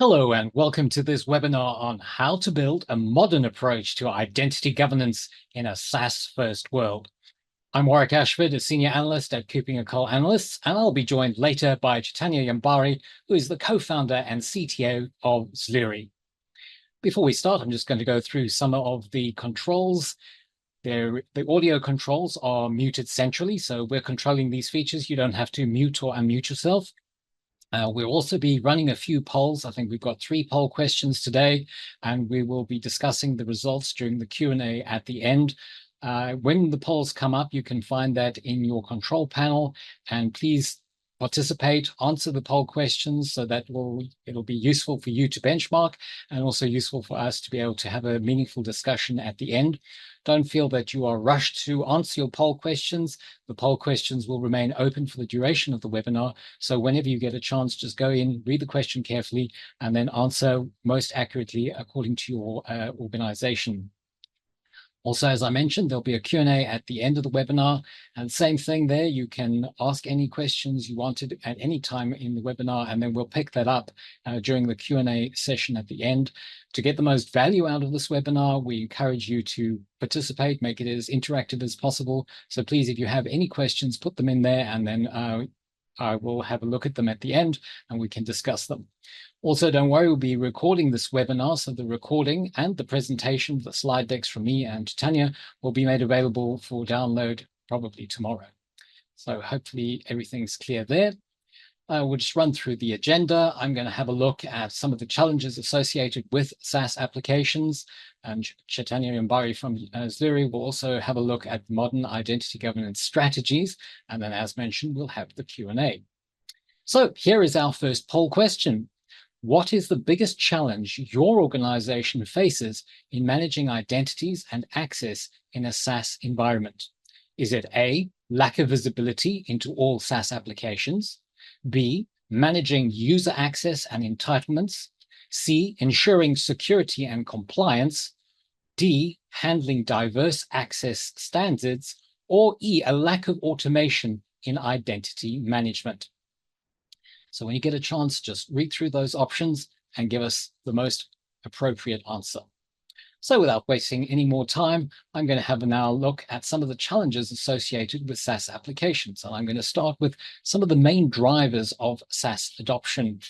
Hello and welcome to this webinar on how to build a modern approach to identity governance in a SaaS-first world. I'm Warwick Ashford, a senior analyst at KuppingerCole Analysts, and I'll be joined later by Chaithanya Yambari, who is the co-founder and CTO of Zluri. Before we start, I'm just going to go through some of the controls. The audio controls are muted centrally, so we're controlling these features. You don't have to mute or unmute yourself. We'll also be running a few polls. I think we've got 3 poll questions today, and we will be discussing the results during the Q&A at the end. When the polls come up, you can find that in your control panel, and please participate, answer the poll questions so that it'll be useful for you to benchmark and also useful for us to be able to have a meaningful discussion at the end. Don't feel that you are rushed to answer your poll questions. The poll questions will remain open for the duration of the webinar. So whenever you get a chance, just go in, read the question carefully, and then answer most accurately according to your organization. Also, as I mentioned, there'll be a Q&A at the end of the webinar, and same thing there. You can ask any questions you wanted at any time in the webinar, and then we'll pick that up during the Q&A session at the end. To get the most value out of this webinar, we encourage you to participate, make it as interactive as possible. So please, if you have any questions, put them in there, and then I will have a look at them at the end, and we can discuss them. Also, don't worry, we'll be recording this webinar, so the recording and the presentation, the slide decks from me and Tanya, will be made available for download probably tomorrow. So hopefully everything's clear there. We'll just run through the agenda. I'm going to have a look at some of the challenges associated with SaaS applications, and Chaithanya Yambari from Zluri will also have a look at modern identity governance strategies, and then, as mentioned, we'll have the Q&A. So here is our first poll question. What is the biggest challenge your organization faces in managing identities and access in a SaaS environment? Is it A, lack of visibility into all SaaS applications? B, managing user access and entitlements? C, ensuring security and compliance? D, handling diverse access standards? Or E, a lack of automation in identity management? So when you get a chance, just read through those options and give us the most appropriate answer. So without wasting any more time, I'm going to have now a look at some of the challenges associated with SaaS applications. And I'm going to start with some of the main drivers of SaaS adoption.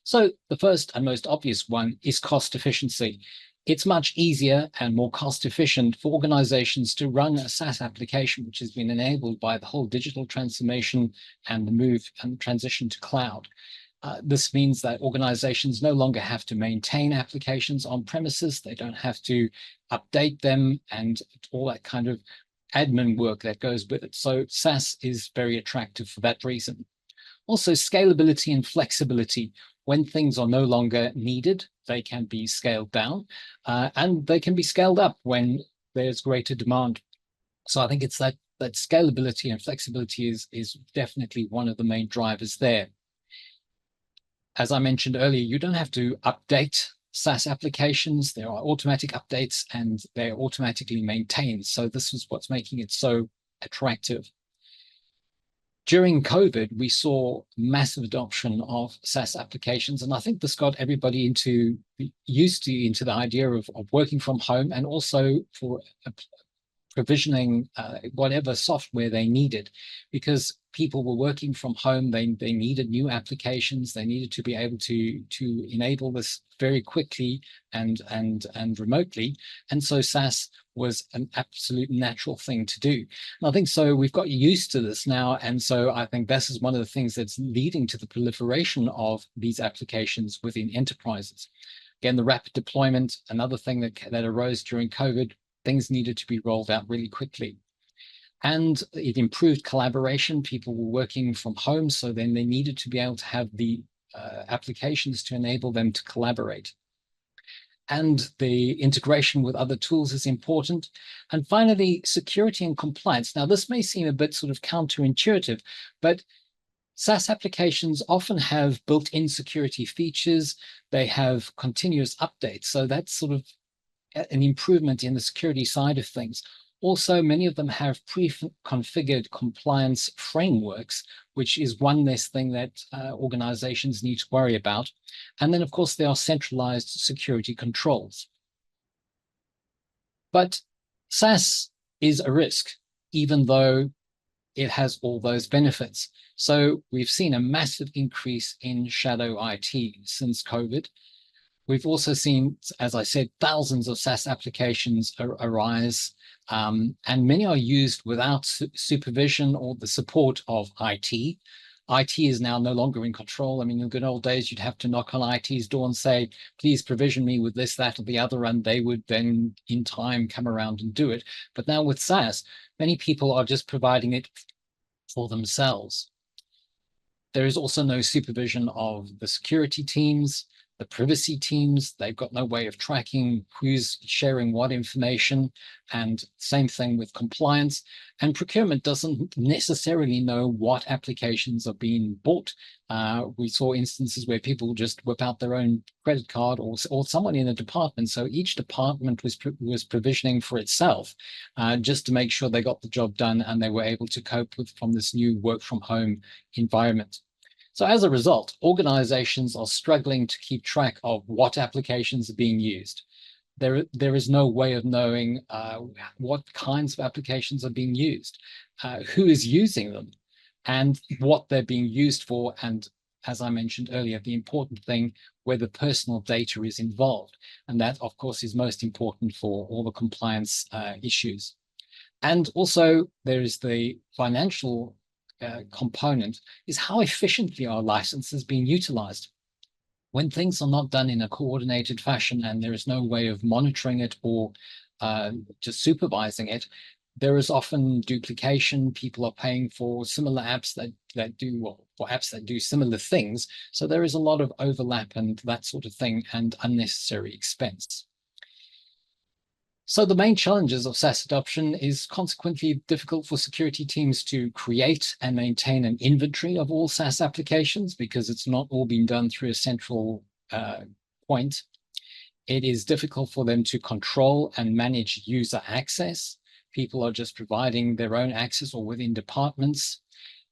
So the first and most obvious one is cost efficiency. It's much easier and more cost efficient for organizations to run a SaaS application, which has been enabled by the whole digital transformation and the move and transition to cloud. This means that organizations no longer have to maintain applications on premises. They don't have to update them and all that kind of admin work that goes with it. So SaaS is very attractive for that reason. Also, scalability and flexibility. When things are no longer needed, they can be scaled down, and they can be scaled up when there's greater demand. So I think it's that scalability and flexibility is definitely one of the main drivers there. As I mentioned earlier, you don't have to update SaaS applications. There are automatic updates and they're automatically maintained. So this is what's making it so attractive. During COVID, we saw massive adoption of SaaS applications, and I think this got everybody used to the idea of working from home, and also for provisioning whatever software they needed, because people were working from home. They needed new applications. They needed to be able to enable this very quickly and remotely, and so SaaS was an absolute natural thing to do. And I think so we've got used to this now, and so I think this is one of the things that's leading to the proliferation of these applications within enterprises. Again, the rapid deployment, another thing that arose during COVID. Things needed to be rolled out really quickly. And it improved collaboration. People were working from home, so then they needed to be able to have the applications to enable them to collaborate. And the integration with other tools is important. And finally, security and compliance. Now, this may seem a bit sort of counterintuitive, but SaaS applications often have built-in security features. They have continuous updates. So that's sort of an improvement in the security side of things. Also, many of them have pre-configured compliance frameworks, which is one less thing that organizations need to worry about. And then, of course, there are centralized security controls. But SaaS is a risk, even though it has all those benefits. So we've seen a massive increase in shadow IT since COVID. We've also seen, as I said, thousands of SaaS applications arise, and many are used without supervision or the support of IT. IT is now no longer in control. I mean, in the good old days, you'd have to knock on IT's door and say, please provision me with this, that, or the other, and they would then in time come around and do it. But now with SaaS, many people are just providing it for themselves. There is also no supervision of the security teams, the privacy teams. They've got no way of tracking who's sharing what information, and same thing with compliance. And procurement doesn't necessarily know what applications are being bought. We saw instances where people just whip out their own credit card, or someone in a department. So each department was provisioning for itself, just to make sure they got the job done and they were able to cope with from this new work from home environment. So as a result, organizations are struggling to keep track of what applications are being used. There is no way of knowing what kinds of applications are being used, who is using them, and what they're being used for. And as I mentioned earlier, the important thing, whether personal data is involved. And that, of course, is most important for all the compliance issues. And also, there is the financial component, is how efficiently are licenses being utilized. When things are not done in a coordinated fashion and there is no way of monitoring it or just supervising it, there is often duplication. People are paying for similar apps that do, well, for apps that do similar things. So there is a lot of overlap and that sort of thing, and unnecessary expense. So the main challenges of SaaS adoption is consequently difficult for security teams to create and maintain an inventory of all SaaS applications, because it's not all being done through a central point. It is difficult for them to control and manage user access. People are just providing their own access or within departments.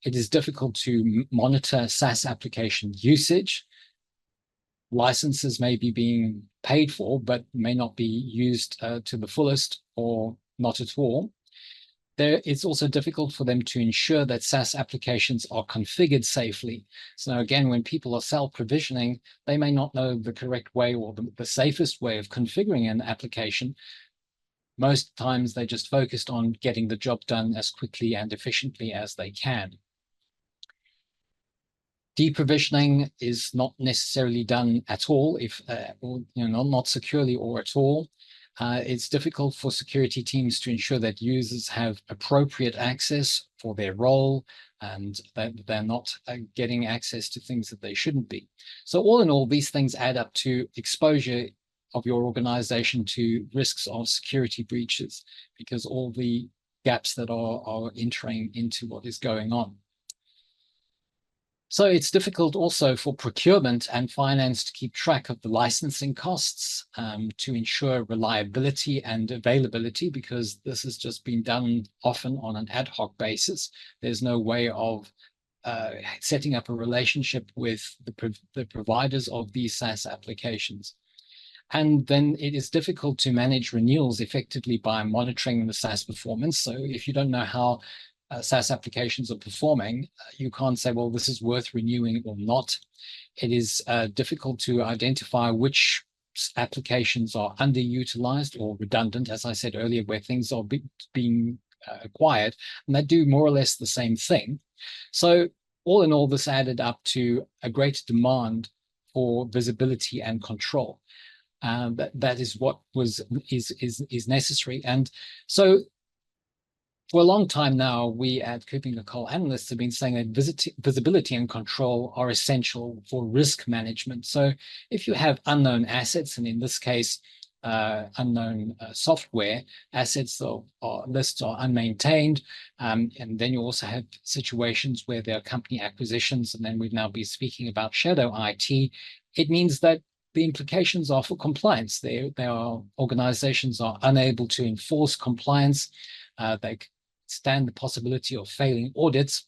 It is difficult to monitor SaaS application usage. Licenses may be being paid for, but may not be used to the fullest or not at all. It's also difficult for them to ensure that SaaS applications are configured safely. So again, when people are self-provisioning, they may not know the correct way or the safest way of configuring an application. Most times they're just focused on getting the job done as quickly and efficiently as they can. Deprovisioning is not necessarily done at all, not securely or at all. It's difficult for security teams to ensure that users have appropriate access for their role and that they're not getting access to things that they shouldn't be. So all in all, these things add up to exposure of your organization to risks of security breaches, because all the gaps that are entering into what is going on. So it's difficult also for procurement and finance to keep track of the licensing costs, to ensure reliability and availability, because this has just been done often on an ad hoc basis. There's no way of setting up a relationship with the providers of these SaaS applications. And then it is difficult to manage renewals effectively by monitoring the SaaS performance. So if you don't know how SaaS applications are performing, you can't say, well, this is worth renewing or not. It is difficult to identify which applications are underutilized or redundant, as I said earlier, where things are being acquired and they do more or less the same thing. So all in all, this added up to a great demand for visibility and control. That is what is necessary. And so for a long time now, we at KuppingerCole Analysts have been saying that visibility and control are essential for risk management. So if you have unknown assets, and in this case, unknown software assets or lists are unmaintained, and then you also have situations where there are company acquisitions, and then we'd now be speaking about shadow IT, it means that the implications are for compliance. Organizations are unable to enforce compliance. They stand the possibility of failing audits.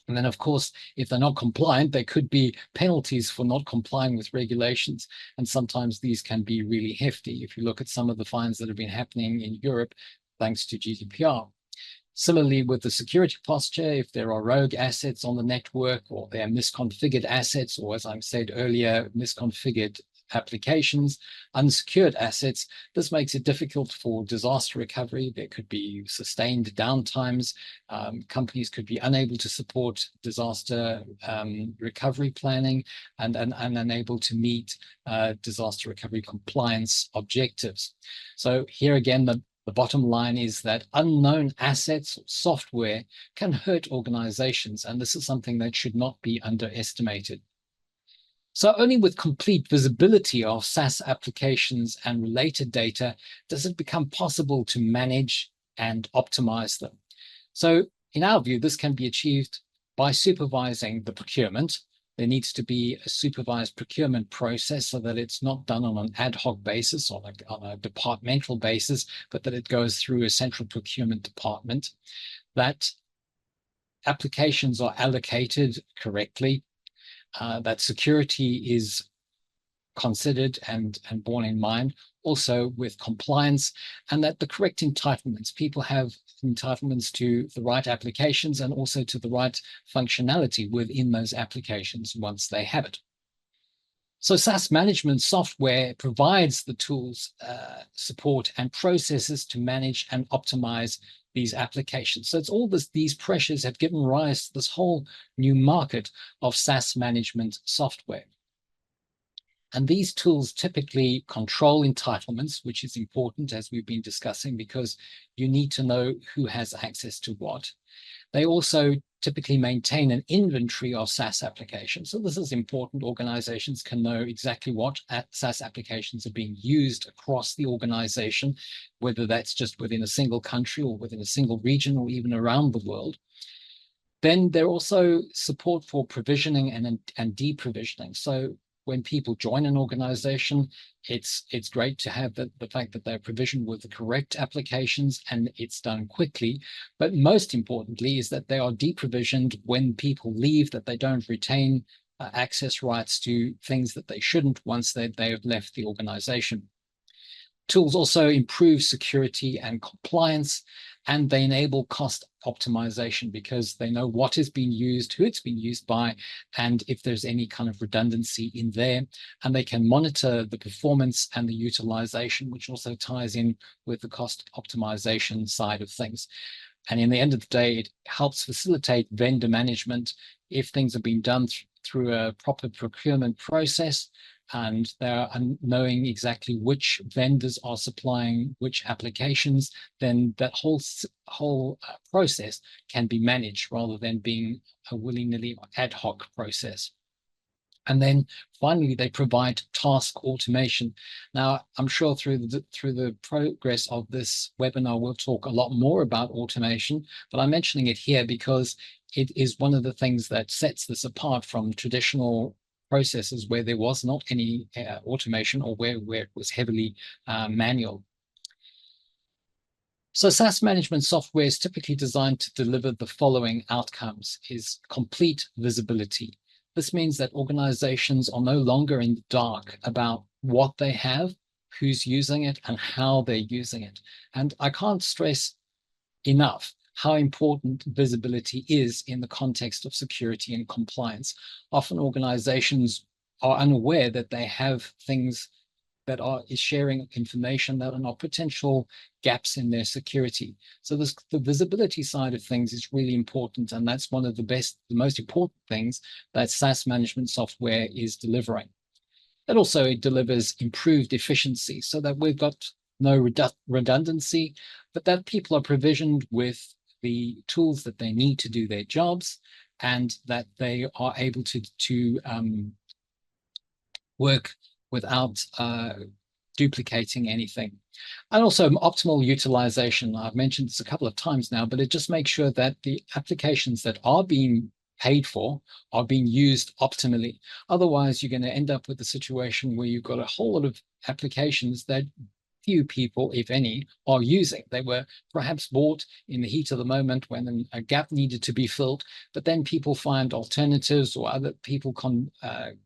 And then, of course, if they're not compliant, there could be penalties for not complying with regulations. And sometimes these can be really hefty. If you look at some of the fines that have been happening in Europe, thanks to GDPR. Similarly, with the security posture, if there are rogue assets on the network, or there are misconfigured assets, or as I said earlier, misconfigured applications, unsecured assets, this makes it difficult for disaster recovery. There could be sustained downtimes. Companies could be unable to support disaster recovery planning and unable to meet disaster recovery compliance objectives. So here again, the bottom line is that unknown assets or software can hurt organizations, and this is something that should not be underestimated. So only with complete visibility of SaaS applications and related data does it become possible to manage and optimize them. So in our view, this can be achieved by supervising the procurement. There needs to be a supervised procurement process so that it's not done on an ad hoc basis or on a departmental basis, but that it goes through a central procurement department, that applications are allocated correctly, that security is considered and borne in mind, also with compliance, and that the correct entitlements, people have entitlements to the right applications and also to the right functionality within those applications once they have it. So SaaS management software provides the tools, support, and processes to manage and optimize these applications. So it's all these pressures have given rise to this whole new market of SaaS management software. And these tools typically control entitlements, which is important, as we've been discussing, because you need to know who has access to what. They also typically maintain an inventory of SaaS applications. So this is important. Organizations can know exactly what SaaS applications are being used across the organization, whether that's just within a single country or within a single region or even around the world. Then there also support for provisioning and deprovisioning. So when people join an organization, it's great to have the fact that they're provisioned with the correct applications and it's done quickly. But most importantly is that they are deprovisioned when people leave, that they don't retain access rights to things that they shouldn't once they have left the organization. Tools also improve security and compliance, and they enable cost optimization because they know what is being used, who it's being used by, and if there's any kind of redundancy in there. And they can monitor the performance and the utilization, which also ties in with the cost optimization side of things. And in the end of the day, it helps facilitate vendor management if things are being done through a proper procurement process, and they're knowing exactly which vendors are supplying which applications, then that whole process can be managed rather than being a willy-nilly ad hoc process. And then finally, they provide task automation. Now, I'm sure through the progress of this webinar, we'll talk a lot more about automation, but I'm mentioning it here because it is one of the things that sets this apart from traditional processes where there was not any automation or where it was heavily manual. So SaaS management software is typically designed to deliver the following outcomes: is complete visibility. This means that organizations are no longer in the dark about what they have, who's using it, and how they're using it. And I can't stress enough how important visibility is in the context of security and compliance. Often organizations are unaware that they have things that are sharing information that are not potential gaps in their security. So the visibility side of things is really important, and that's one of the most important things that SaaS management software is delivering. It also delivers improved efficiency so that we've got no redundancy, but that people are provisioned with the tools that they need to do their jobs, and that they are able to work without duplicating anything. And also optimal utilization. I've mentioned this a couple of times now, but it just makes sure that the applications that are being paid for are being used optimally. Otherwise, you're going to end up with a situation where you've got a whole lot of applications that few people, if any, are using. They were perhaps bought in the heat of the moment when a gap needed to be filled, but then people find alternatives, or other people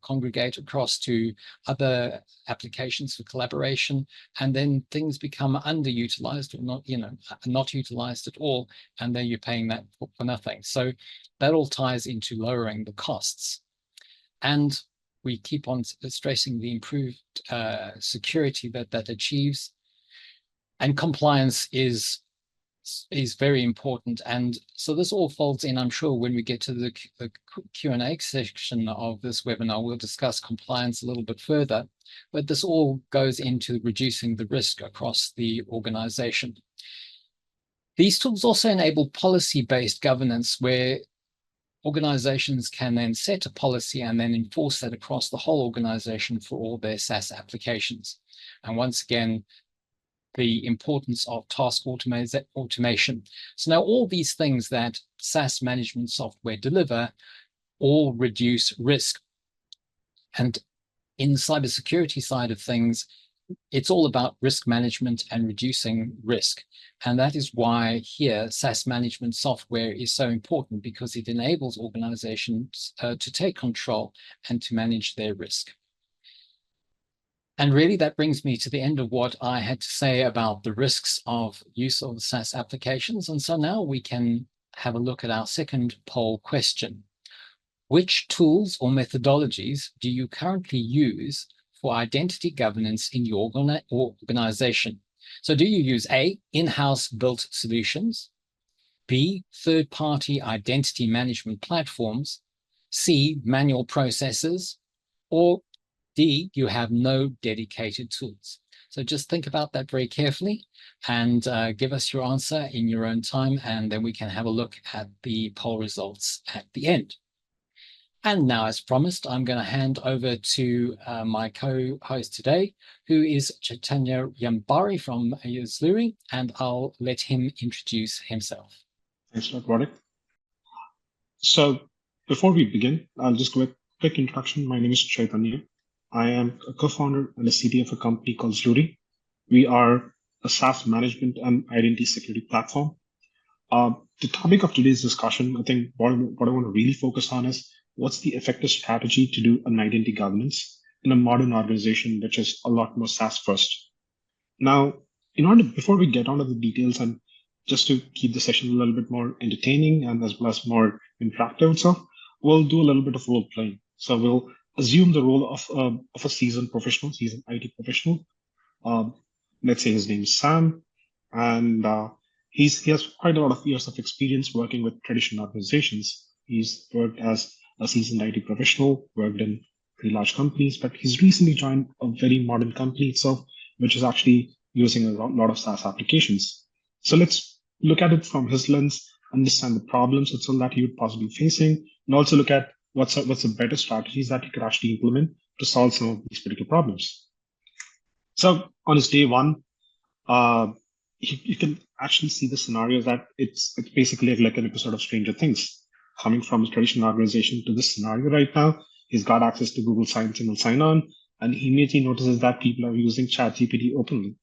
congregate across to other applications for collaboration, and then things become underutilized or not utilized at all, and then you're paying that for nothing. So that all ties into lowering the costs. And we keep on stressing the improved security that achieves. And compliance is very important. And so this all folds in, I'm sure, when we get to the Q&A section of this webinar, we'll discuss compliance a little bit further. But this all goes into reducing the risk across the organization. These tools also enable policy-based governance, where organizations can then set a policy and then enforce that across the whole organization for all their SaaS applications. And once again, the importance of task automation. So now all these things that SaaS management software deliver all reduce risk. And in the cybersecurity side of things, it's all about risk management and reducing risk. And that is why here SaaS management software is so important, because it enables organizations to take control and to manage their risk. And really that brings me to the end of what I had to say about the risks of use of SaaS applications. And so now we can have a look at our second poll question. Which tools or methodologies do you currently use for identity governance in your organization? So do you use A, in-house built solutions, B, third-party identity management platforms, C, manual processes, or D, you have no dedicated tools? So just think about that very carefully and give us your answer in your own time, and then we can have a look at the poll results at the end. And now, as promised, I'm going to hand over to my co-host today, who is Chaithanya Yambari from Zluri, and I'll let him introduce himself. Thanks a lot, Warwick. So before we begin, I'll just give a quick introduction. My name is Chaithanya. I am a co-founder and a CTO of a company called Zluri. We are a SaaS management and identity security platform. The topic of today's discussion, I think what I want to really focus on is what's the effective strategy to do an identity governance in a modern organization, which is a lot more SaaS first. Now, before we get onto the details, and just to keep the session a little bit more entertaining and as well as more interactive itself, we'll do a little bit of role playing. So we'll assume the role of a seasoned IT professional. Let's say his name is Sam, and he has quite a lot of years of experience working with traditional organizations. He's worked as a seasoned IT professional, worked in pretty large companies, but he's recently joined a very modern company itself, which is actually using a lot of SaaS applications. So let's look at it from his lens, understand the problems itself that he would possibly be facing, and also look at what's the better strategies that he could actually implement to solve some of these particular problems. So on his day one, you can actually see the scenario that it's basically like an episode of Stranger Things. Coming from a traditional organization to this scenario right now, he's got access to Google Single Sign-On, and he immediately notices that people are using ChatGPT openly.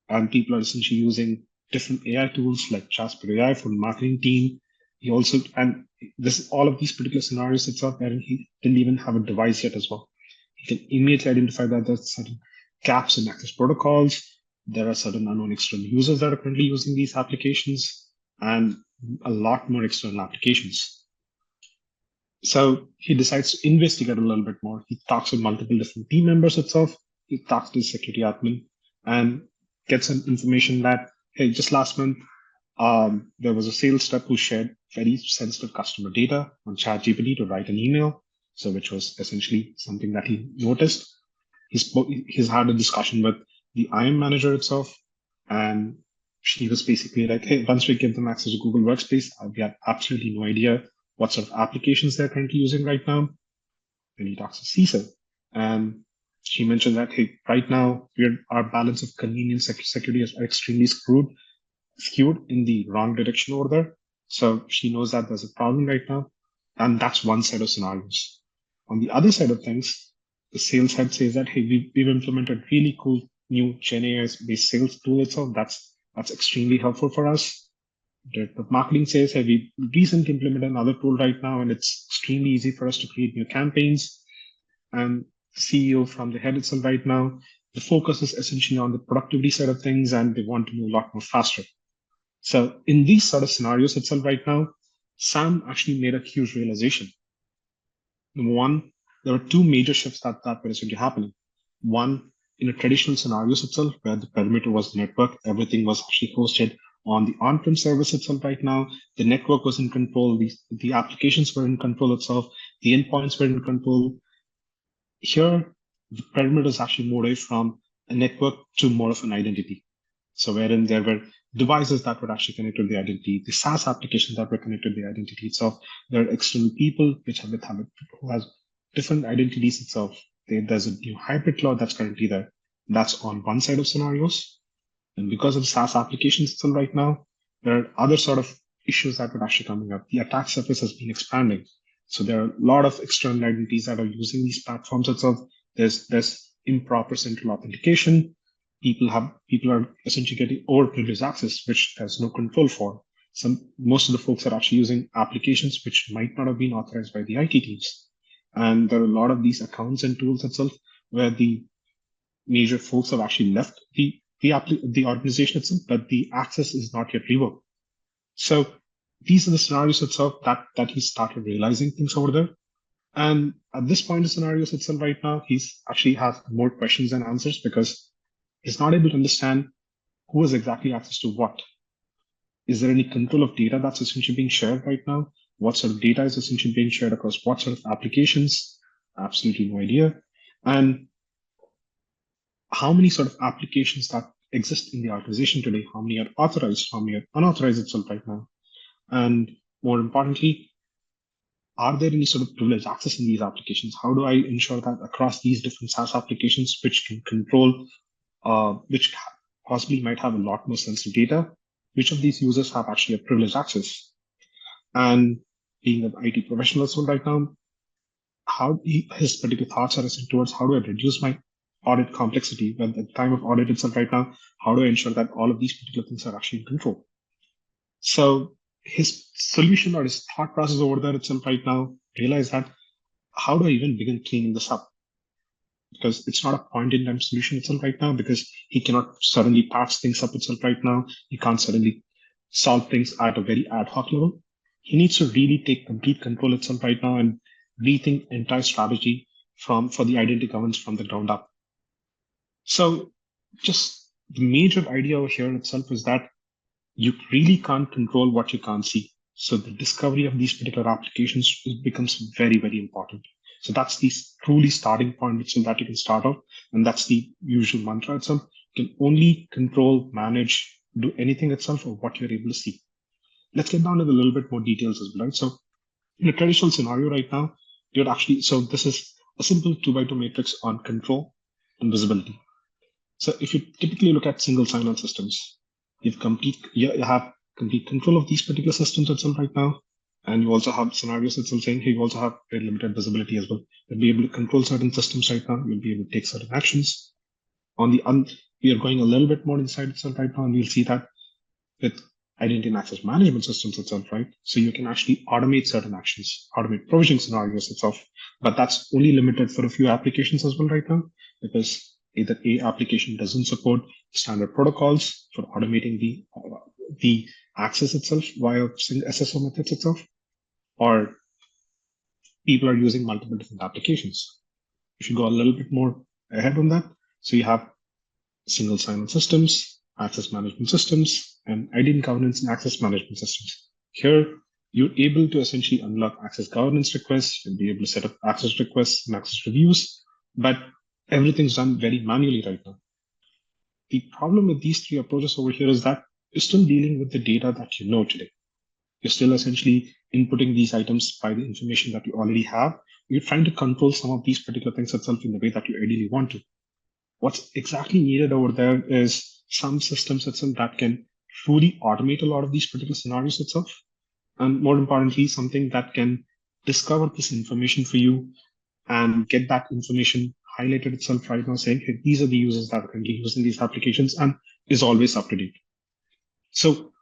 And people are essentially using different AI tools like Jasper AI for the marketing team. He also, and all of these particular scenarios itself, wherein he didn't even have a device yet as well. He can immediately identify that there's certain gaps in access protocols. There are certain unknown external users that are currently using these applications, and a lot more external applications. So he decides to investigate a little bit more. He talks with multiple different team members itself. He talks to the security admin and gets some information that, hey, just last month, there was a sales rep who shared very sensitive customer data on ChatGPT to write an email. So which was essentially something that he noticed. He's had a discussion with the IM manager itself, and she was basically like, hey, once we give them access to Google Workspace, we have absolutely no idea what sort of applications they're currently using right now. And he talks to CISO, and she mentioned that, hey, right now, our balance of convenience security is extremely skewed in the wrong direction over there. So she knows that there's a problem right now, and that's one set of scenarios. On the other side of things, the sales head says that, hey, we've implemented really cool new GenAI-based sales tool itself, that's extremely helpful for us. The marketing says, hey, we recently implemented another tool right now, and it's extremely easy for us to create new campaigns. And CEO from the head itself right now, the focus is essentially on the productivity side of things, and they want to move a lot more faster. So in these sort of scenarios itself right now, Sam actually made a huge realization. Number one, there were two major shifts that were essentially happening. One, in a traditional scenarios itself, where the perimeter was the network, everything was actually hosted on the on-prem service itself right now. The network was in control, the applications were in control itself, the endpoints were in control. Here, the perimeter is actually moved away from a network to more of an identity. So wherein there were devices that were actually connected to the identity, the SaaS applications that were connected to the identity itself. There are external people who has different identities itself. There's a new hybrid cloud that's currently there. That's on one side of scenarios. And because of SaaS applications still right now, there are other sort of issues that were actually coming up. The attack surface has been expanding. So there are a lot of external identities that are using these platforms itself. There's improper central authentication. People are essentially getting overprivileged access, which there's no control for. Most of the folks are actually using applications which might not have been authorized by the IT teams. And there are a lot of these accounts and tools itself where the major folks have actually left the organization itself, but the access is not yet revoked. So these are the scenarios itself that he started realizing things over there. And at this point in scenarios itself right now, he's actually has more questions than answers because he's not able to understand who has exactly access to what. Is there any control of data that's essentially being shared right now? What sort of data is essentially being shared across what sort of applications? Absolutely no idea. And how many sort of applications that exist in the organization today? How many are authorized? How many are unauthorized itself right now? And more importantly, are there any sort of privileged access in these applications? How do I ensure that across these different SaaS applications, which can control, which possibly might have a lot more sensitive data, which of these users have actually a privileged access? And being an IT professional as well right now, his particular thoughts are towards how do I reduce my audit complexity at the time of audit itself right now? How do I ensure that all of these particular things are actually in control? So his solution or his thought process over there itself right now, realize that how do I even begin cleaning this up? Because it's not a point in time solution itself right now, because he cannot suddenly patch things up itself right now. He can't suddenly solve things at a very ad hoc level. He needs to really take complete control itself right now and rethink entire strategy for the identity governance from the ground up. So just the major idea over here itself is that you really can't control what you can't see. So the discovery of these particular applications becomes very, very important. So that's the truly starting point itself that you can start off. And that's the usual mantra itself. You can only control, manage, do anything itself of what you're able to see. Let's get down to a little bit more details as well, right? So in a traditional scenario right now, so this is a simple 2x2 matrix on control and visibility. So if you typically look at single sign-on systems, you have complete control of these particular systems itself right now. And you also have scenarios itself saying, hey, you also have very limited visibility as well. You'll be able to control certain systems right now. You'll be able to take certain actions. We are going a little bit more inside itself right now, and we'll see that with identity and access management systems itself, right? So you can actually automate certain actions, automate provisioning scenarios itself, but that's only limited for a few applications as well right now, because either a application doesn't support standard protocols for automating the access itself via SSO methods itself, or people are using multiple different applications. If you go a little bit more ahead on that, so you have single sign-on systems, access management systems, and identity governance and access management systems. Here, you're able to essentially unlock access governance requests. You'll be able to set up access requests and access reviews, but everything's done very manually right now. The problem with these three approaches over here is that you're still dealing with the data that you know today. You're still essentially inputting these items by the information that you already have. You're trying to control some of these particular things itself in the way that you ideally want to. What's exactly needed over there is some systems itself that can truly automate a lot of these particular scenarios itself. And more importantly, something that can discover this information for you and get that information highlighted itself right now saying, hey, these are the users that are currently using these applications and is always up to date. So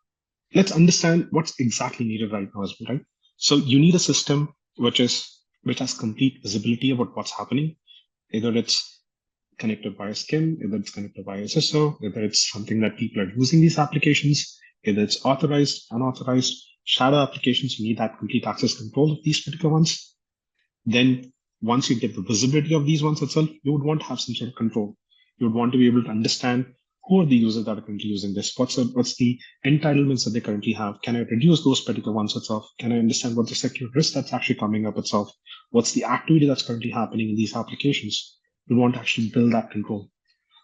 let's understand what's exactly needed right now as well, right? So you need a system which has complete visibility about what's happening, either it's connected via SCIM, either it's connected via SSO, either it's something that people are using these applications, either it's authorized, unauthorized, shadow applications. You need that complete access control of these particular ones. Then once you get the visibility of these ones itself, you would want to have some sort of control. You would want to be able to understand who are the users that are currently using this? What's the entitlements that they currently have? Can I reduce those particular ones itself? Can I understand what the security risk that's actually coming up itself? What's the activity that's currently happening in these applications? We want to actually build that control.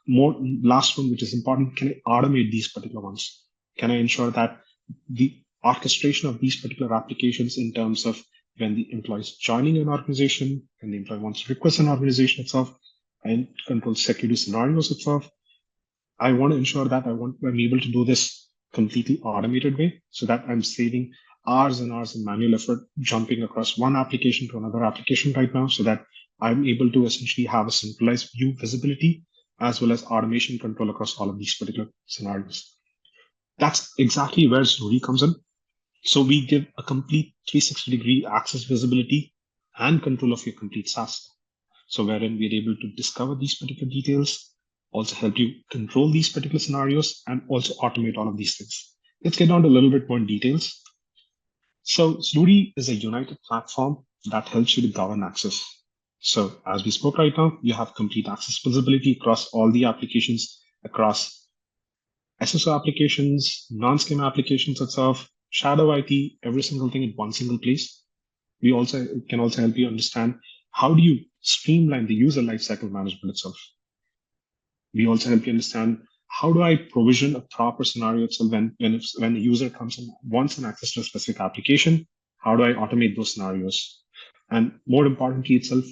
More last one, which is important, can I automate these particular ones? Can I ensure that the orchestration of these particular applications in terms of when the employee is joining an organization, when the employee wants to request an organization itself, and control security scenarios itself, I want to ensure that I'm able to do this completely automated way so that I'm saving hours and hours of manual effort jumping across one application to another application right now so that I'm able to essentially have a centralized view visibility as well as automation control across all of these particular scenarios. That's exactly where Zluri comes in. So we give a complete 360-degree access visibility and control of your complete SaaS. So wherein we're able to discover these particular details, also help you control these particular scenarios, and also automate all of these things. Let's get down to a little bit more details. So Zluri is a united platform that helps you to govern access. So as we spoke right now, you have complete access visibility across all the applications, across SSO applications, non-SCIM applications itself, shadow IT, every single thing in one single place. We also can also help you understand how do you streamline the user lifecycle management itself. We also help you understand how do I provision a proper scenario itself when the user comes and wants an access to a specific application, how do I automate those scenarios? And more importantly itself,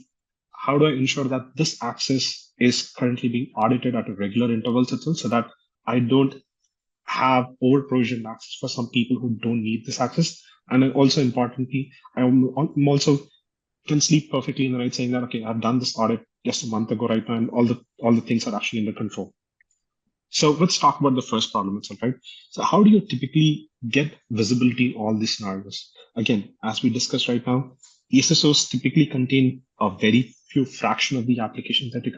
how do I ensure that this access is currently being audited at a regular intervals itself so that I don't have over provisioned access for some people who don't need this access? And also importantly, I'm also can sleep perfectly in the night saying that, okay, I've done this audit just a month ago right now, and all the things are actually under control. So let's talk about the first problem itself, right? So how do you typically get visibility in all these scenarios? Again, as we discussed right now, SSOs typically contain a very few fraction of the applications that's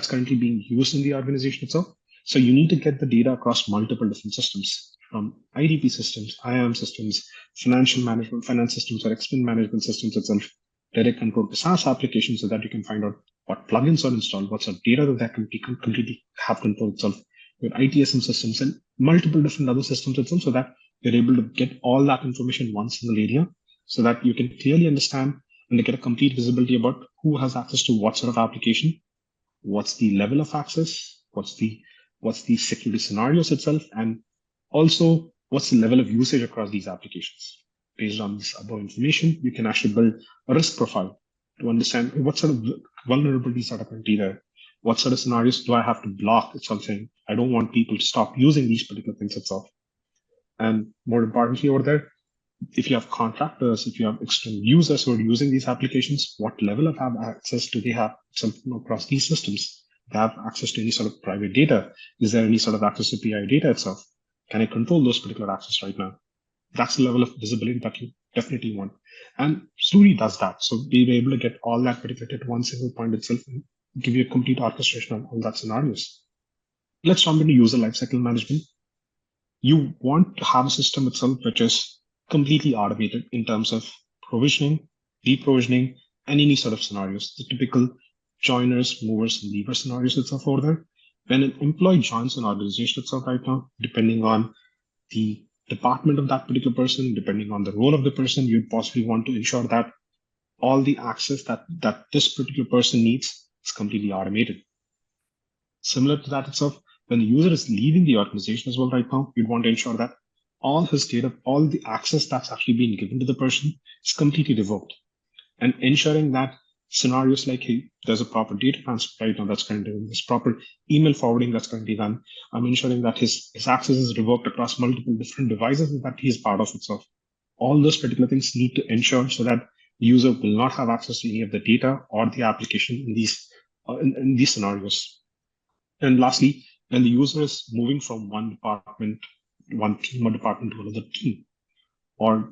currently being used in the organization itself. So you need to get the data across multiple different systems, from IDP systems, IAM systems, financial management, finance systems, or expense management systems itself, direct control to SaaS applications so that you can find out what plugins are installed, what's the data that can completely have control itself, with ITSM systems and multiple different other systems itself, so that you're able to get all that information in one single area so that you can clearly understand and get a complete visibility about who has access to what sort of application, what's the level of access, what's the security scenarios itself, and also what's the level of usage across these applications. Based on this above information, you can actually build a risk profile to understand what sort of vulnerabilities are currently there. What sort of scenarios do I have to block if something? I don't want people to stop using these particular things itself. And more importantly over there, if you have contractors, if you have external users who are using these applications, what level of access do they have across these systems? They have access to any sort of private data? Is there any sort of access to PI data itself? Can I control those particular access right now? That's the level of visibility that you definitely want. And Zluri does that. So we're able to get all that particular at one single point itself and give you a complete orchestration of all that scenarios. Let's jump into user lifecycle management. You want to have a system itself which is completely automated in terms of provisioning, deprovisioning, and any sort of scenarios, the typical joiners, movers, and leavers scenarios itself over there. When an employee joins an organization itself right now, depending on the department of that particular person, depending on the role of the person, you'd possibly want to ensure that all the access that this particular person needs is completely automated. Similar to that itself, when the user is leaving the organization as well right now, you'd want to ensure that all his data, all the access that's actually being given to the person is completely revoked. And ensuring that scenarios like, hey, there's a proper data transfer right now that's currently done, there's proper email forwarding that's currently done. I'm ensuring that his access is revoked across multiple different devices that he's part of itself. All those particular things need to ensure so that The user will not have access to any of the data or the application in these scenarios. And lastly, when the user is moving from one team or department to another team, or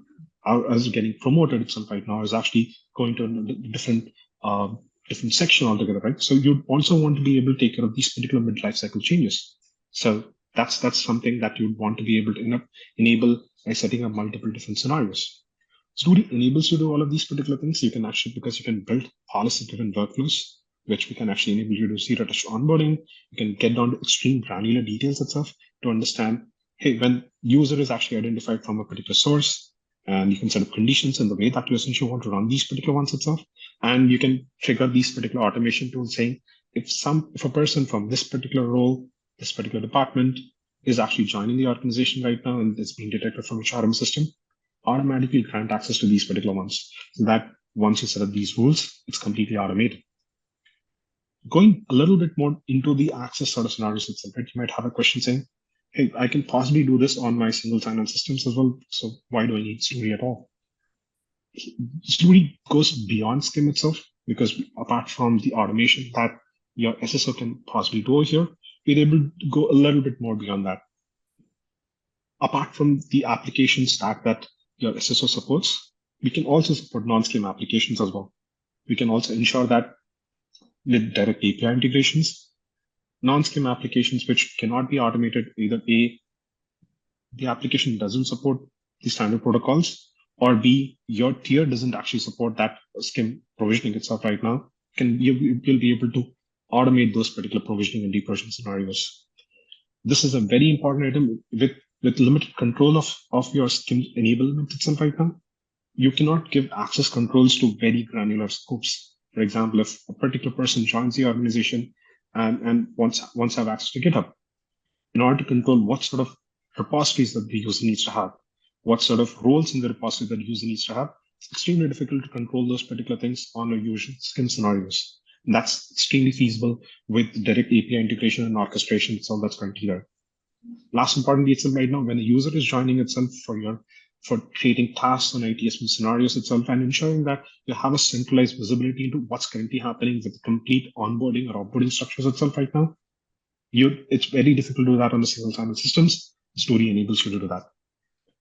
as getting promoted itself right now, is actually going to a different section altogether, right? So you'd also want to be able to take care of these particular mid-life cycle changes. So that's something that you'd want to be able to enable by setting up multiple different scenarios. Zluri enables you to do all of these particular things. You can actually, because you can build policy-driven workflows, which we can actually enable you to zero-touch onboarding. You can get down to extreme granular details itself to understand, hey, when user is actually identified from a particular source, and you can set up conditions in the way that you essentially want to run these particular ones itself. And you can trigger these particular automation tools saying, if a person from this particular role, this particular department is actually joining the organization right now and it's being detected from a HRM system, automatically grant access to these particular ones. So that once you set up these rules, it's completely automated. Going a little bit more into the access sort of scenarios itself, right? You might have a question saying, hey, I can possibly do this on my single sign-on systems as well. So why do I need Zluri at all? Zluri goes beyond SCIM itself, because apart from the automation that your SSO can possibly do here, we're able to go a little bit more beyond that. Apart from the application stack that your SSO supports, we can also support non-SCIM applications as well. We can also ensure that with direct API integrations, non-SCIM applications which cannot be automated, either A, the application doesn't support the standard protocols, or B, your tier doesn't actually support that SCIM provisioning itself right now, you'll be able to automate those particular provisioning and deprovisioning scenarios. This is a very important item with limited control of your SCIM enablement itself right now. You cannot give access controls to very granular scopes. For example, if a particular person joins the organization and wants to have access to GitHub, in order to control what sort of repositories that the user needs to have, what sort of roles in the repository that the user needs to have, it's extremely difficult to control those particular things on a usual SCIM scenarios. And that's extremely feasible with direct API integration and orchestration itself that's currently there. Last importantly, itself right now, when the user is joining itself for creating tasks on ITSM scenarios itself and ensuring that you have a centralized visibility into what's currently happening with the complete onboarding or offboarding structures itself right now, it's very difficult to do that on the single sign-on systems. Zluri enables you to do that.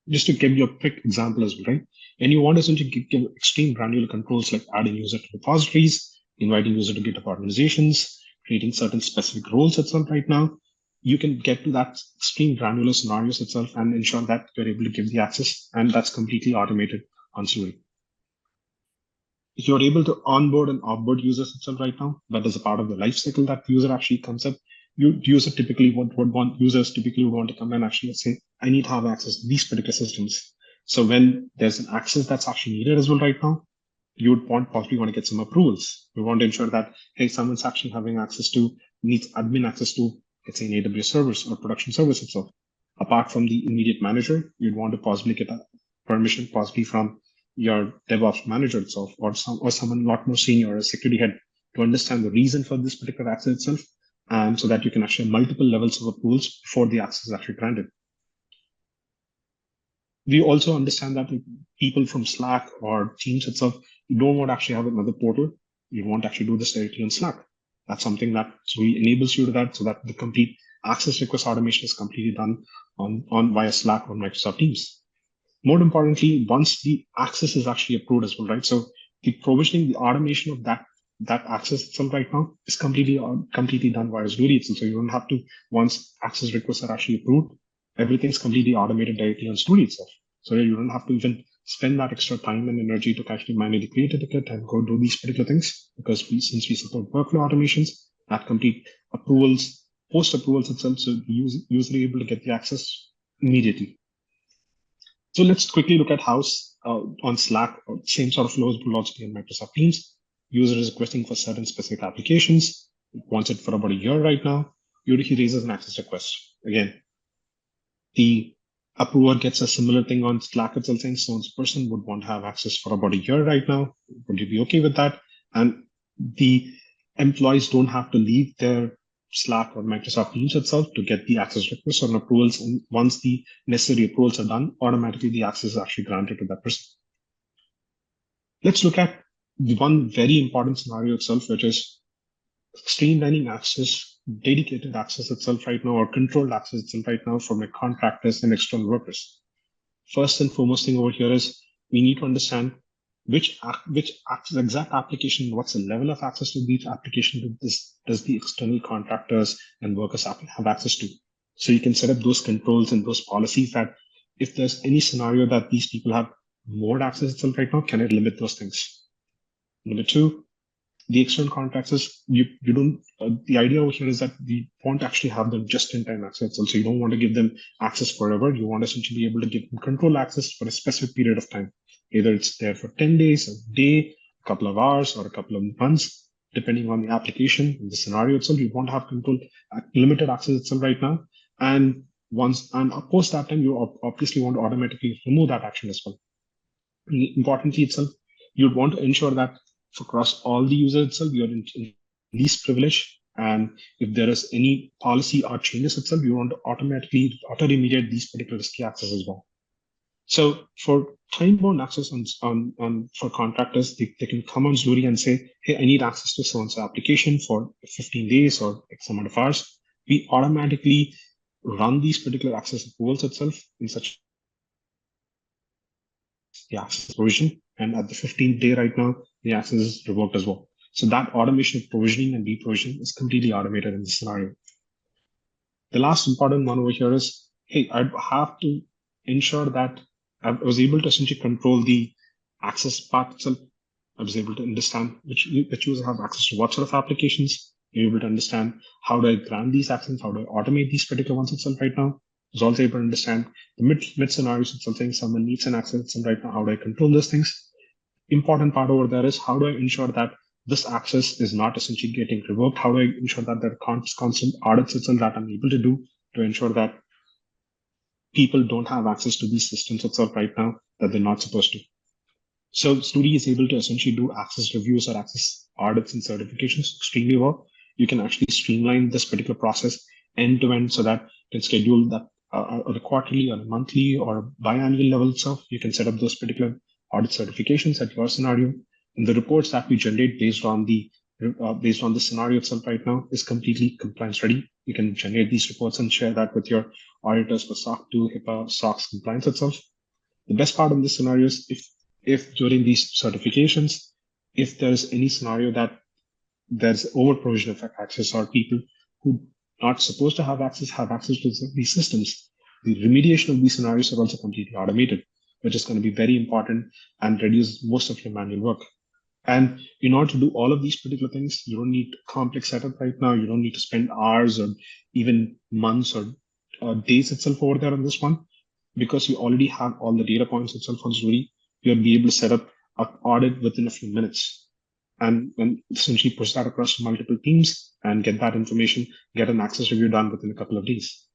Just to give you a quick example as well, right? And you want to essentially give extreme granular controls like adding user to repositories, inviting user to GitHub organizations, creating certain specific roles itself right now. You can get to that extreme granular scenarios itself and ensure that you're able to give the access, and that's completely automated on Zluri. If you're able to onboard and offboard users itself right now, that is a part of the life cycle that the user actually comes up. Users typically would want to come and actually say, I need to have access to these particular systems. So when there's an access that's actually needed as well right now, you would possibly want to get some approvals. We want to ensure that, hey, someone's actually having needs admin access to, let's say, an AWS service or production service itself. Apart from the immediate manager, you'd want to possibly get a permission possibly from your DevOps manager itself, or someone a lot more senior, or a security head, to understand the reason for this particular access itself, and so that you can actually have multiple levels of approvals before the access is actually granted. We also understand that people from Slack or Teams itself, you don't want to actually have another portal. You want to actually do this directly on Slack. That's something that Zluri enables you to that, so that the complete access request automation is completely done on via Slack or Microsoft Teams. More importantly, once the access is actually approved as well, right? So the provisioning, the automation of that access itself right now is completely done via Zluri itself. So you don't have to, once access requests are actually approved, everything's completely automated directly on Zluri itself. So you don't have to even spend that extra time and energy to actually manually create a ticket and go do these particular things, because since we support workflow automations, that complete approvals, post approvals itself, so the user able to get the access immediately. So let's quickly look at how on Slack, or same sort of flows will also be in Microsoft Teams. User is requesting for certain specific applications, wants it for about a year right now. He raises an access request. Again, the approver gets a similar thing on Slack itself, saying so person would want to have access for about a year right now. Would you be okay with that? And the employees don't have to leave their Slack or Microsoft Teams itself to get the access requests or approvals. And once the necessary approvals are done, automatically the access is actually granted to that person. Let's look at the one very important scenario itself, which is streamlining access, dedicated access itself right now, or controlled access itself right now for my contractors and external workers. First and foremost thing over here is we need to understand which exact application, what's the level of access to each application does the external contractors and workers have access to. So you can set up those controls and those policies that if there's any scenario that these people have more access itself right now, can I limit those things? Number two, the external contractors, you don't, the idea over here is that we want to actually have them just in time access. So you don't want to give them access forever. You want to essentially be able to give them control access for a specific period of time. Either it's there for 10 days, a day, a couple of hours, or a couple of months, depending on the application and the scenario itself. You want to have control, limited access itself right now. And post that time, you obviously want to automatically remove that action as well. Importantly itself, you'd want to ensure that across all the users itself, you're in least privilege. And if there is any policy or changes itself, you want to automatically auto-remediate these particular risky access as well. So for time-bound access for contractors, they can come on Zluri and say, hey, I need access to so-and-so application for 15 days or X amount of hours. We automatically run these particular access approvals itself in such the access provision. And at the 15th day right now, the access is revoked as well. So that automation of provisioning and deprovisioning is completely automated in this scenario. The last important one over here is, hey, I have to ensure that I was able to essentially control the access part itself. I was able to understand which users have access to what sort of applications. You're able to understand how do I grant these access, how do I automate these particular ones itself right now. I was also able to understand the mid scenarios itself, saying someone needs an access itself right now, how do I control those things? Important part over there is how do I ensure that this access is not essentially getting revoked? How do I ensure that there are constant audits itself that I'm able to do to ensure that people don't have access to these systems itself right now that they're not supposed to? So Zluri is able to essentially do access reviews or access audits and certifications extremely well. You can actually streamline this particular process end to end so that you can schedule that on a quarterly or a monthly or biannual level itself. You can set up those particular audit certifications at your scenario. And the reports that we generate based on the scenario itself right now is completely compliance ready. You can generate these reports and share that with your auditors for SOC 2, HIPAA, SOX compliance itself. The best part of this scenario is if during these certifications, if there's any scenario that there's over provision of access or people who not supposed to have access to these systems, the remediation of these scenarios are also completely automated, which is going to be very important and reduce most of your manual work. And in order to do all of these particular things, you don't need complex setup right now. You don't need to spend hours or even months or days itself over there on this one, because you already have all the data points itself on Zluri. You'll be able to set up an audit within a few minutes and essentially push that across to multiple teams and get that information, get an access review done within a couple of days.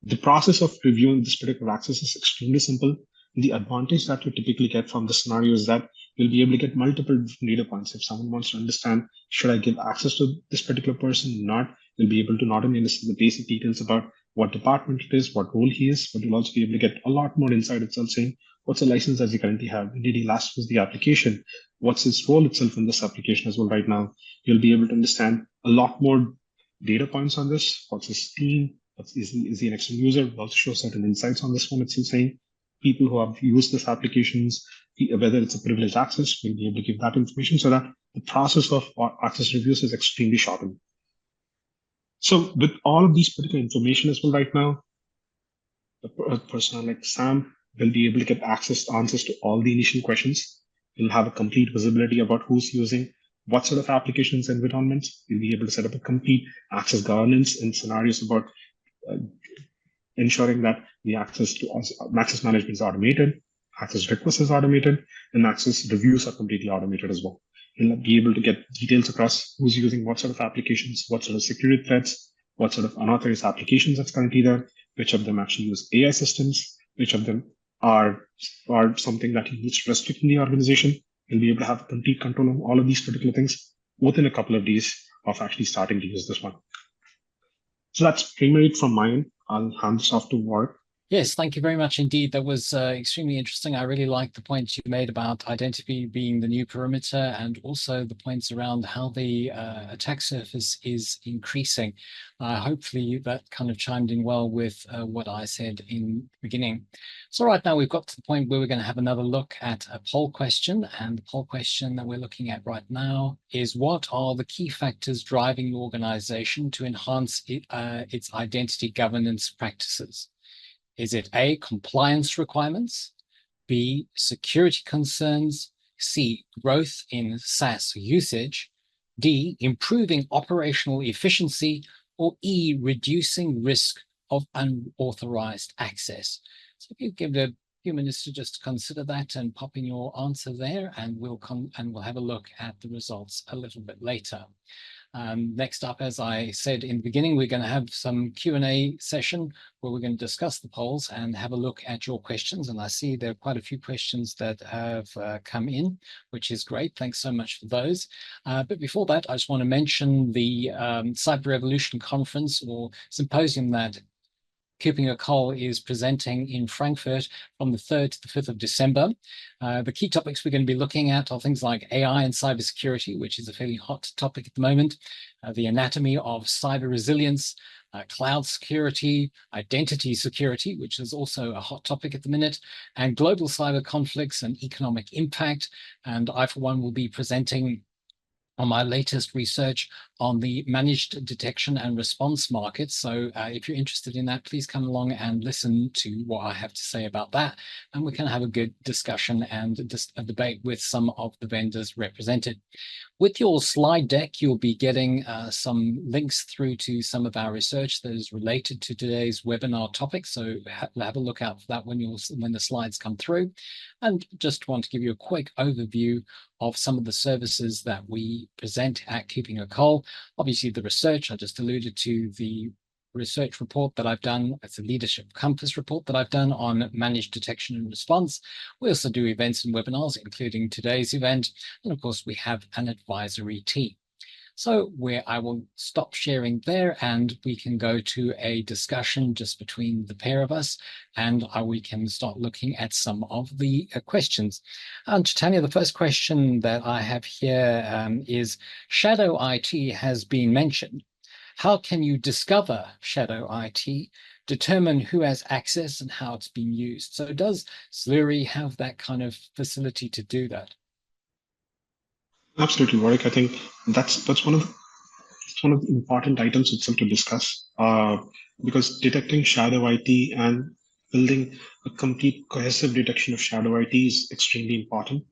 The process of reviewing this particular access is extremely simple. The advantage that you typically get from the scenario is that you'll be able to get multiple data points. If someone wants to understand, should I give access to this particular person or not, you'll be able to not only understand the basic details about what department it is, what role he is, but you'll also be able to get a lot more insight itself, saying, what's the license that he currently have? When did he last use the application? What's his role itself in this application as well right now? You'll be able to understand a lot more data points on this. What's his team? Is he an external user? We'll also show certain insights on this one itself, saying people who have used this applications, whether it's a privileged access, we'll be able to give that information so that the process of access reviews is extremely shortened. So with all of these particular information as well right now, a person like Sam will be able to get answers to all the initial questions. You'll have a complete visibility about who's using what sort of applications and environments. You'll be able to set up a complete access governance and scenarios about ensuring that the access management is automated, access requests is automated, and access reviews are completely automated as well. You'll be able to get details across who's using what sort of applications, what sort of security threats, what sort of unauthorized applications that's currently there, which of them actually use AI systems, which of them are something that you need to restrict in the organization. You'll be able to have complete control of all of these particular things within a couple of days of actually starting to use this one. So that's primarily from my end. I'll hand this off to Warwick Yes, thank you very much indeed. That was extremely interesting. I really liked the points you made about identity being the new perimeter, and also the points around how the attack surface is increasing. Hopefully that kind of chimed in well with what I said in the beginning. So right now we've got to the point where we're going to have another look at a poll question. And the poll question that we're looking at right now is, what are the key factors driving your organization to enhance its identity governance practices? Is it A, compliance requirements, B, security concerns, C, growth in SaaS usage, D, improving operational efficiency, or E, reducing risk of unauthorized access? So if you give it a few minutes to just consider that and pop in your answer there, and we'll have a look at the results a little bit later. Next up, as I said in the beginning, we're going to have some Q&A session where we're going to discuss the polls and have a look at your questions. And I see there are quite a few questions that have come in, which is great. Thanks so much for those. But before that, I just want to mention the Cyber Revolution conference or symposium that KuppingerCole is presenting in Frankfurt from the 3rd to the 5th of December. The key topics we're going to be looking at are things like AI and cybersecurity, which is a fairly hot topic at the moment, the anatomy of cyber resilience, cloud security, identity security, which is also a hot topic at the minute, and global cyber conflicts and economic impact. And I, for one, will be presenting on my latest research on the managed detection and response market. So if you're interested in that, please come along and listen to what I have to say about that. And we can have a good discussion and a debate with some of the vendors represented. With your slide deck, you'll be getting some links through to some of our research that is related to today's webinar topic. So have a look out for that when the slides come through. And just want to give you a quick overview of some of the services that we present at KuppingerCole. Obviously, the research, I just alluded to the research report that I've done. It's a leadership compass report that I've done on managed detection and response. We also do events and webinars, including today's event. And of course, we have an advisory team. So where I will stop sharing there and we can go to a discussion just between the pair of us, and we can start looking at some of the questions. Chaithanya, the first question that I have here is, shadow IT has been mentioned. How can you discover shadow IT, determine who has access and how it's being used? So does Zluri have that kind of facility to do that? Absolutely, Warwick. I think that's one of the important items itself to discuss, because detecting shadow IT and building a complete cohesive detection of shadow IT is extremely important.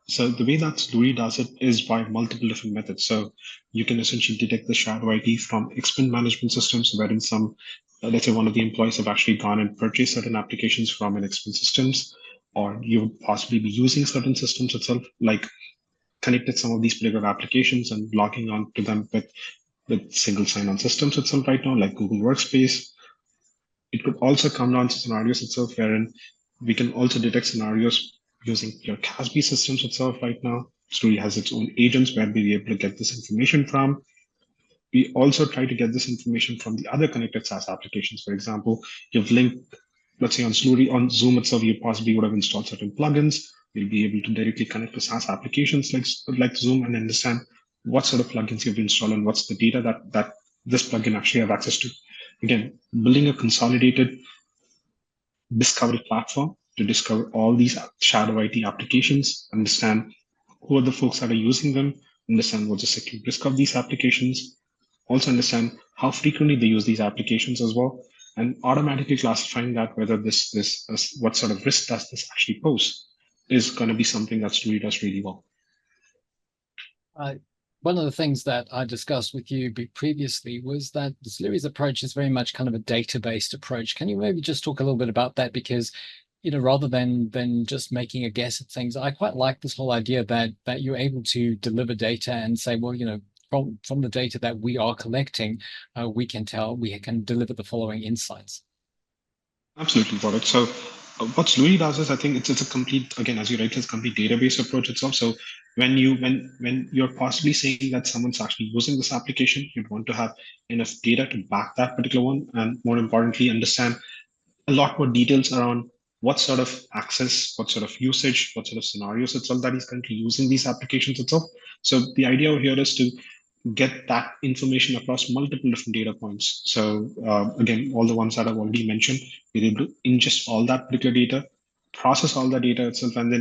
So the way that Zluri does it is by multiple different methods. So you can essentially detect the shadow IT from expense management systems, wherein let's say one of the employees have actually gone and purchased certain applications from an expense systems, or you would possibly be using certain systems itself, like connected some of these particular applications and logging on to them with single sign-on systems itself right now, like Google Workspace. It could also come down to scenarios itself wherein we can also detect scenarios using your CASB systems itself right now. Story has its own agents where we'll be able to get this information from. We also try to get this information from the other connected SaaS applications. For example, you've linked, let's say on Zluri, on Zoom itself, you possibly would have installed certain plugins. You'll be able to directly connect to SaaS applications like Zoom and understand what sort of plugins you've installed and what's the data that this plugin actually have access to. Again, building a consolidated discovery platform to discover all these shadow IT applications, understand who are the folks that are using them, understand what's the security risk of these applications, also understand how frequently they use these applications as well, and automatically classifying that whether what sort of risk does this actually pose is going to be something that Zluri does really well. One of the things that I discussed with you previously was that Zluri's approach is very much kind of a data-based approach. Can you maybe just talk a little bit about that? Because, rather than just making a guess at things, I quite like this whole idea that you're able to deliver data and say, well, from the data that we are collecting, we can deliver the following insights. Absolutely, Warwick. So what Zluri does is, I think it's a complete, again, as you write, it's a complete database approach itself. So when you're possibly saying that someone's actually using this application, you'd want to have enough data to back that particular one, and more importantly, understand a lot more details around what sort of access, what sort of usage, what sort of scenarios itself that he's currently using these applications itself. So the idea over here is to get that information across multiple different data points. So again, all the ones that I've already mentioned, we're able to ingest all that particular data, process all the data itself, and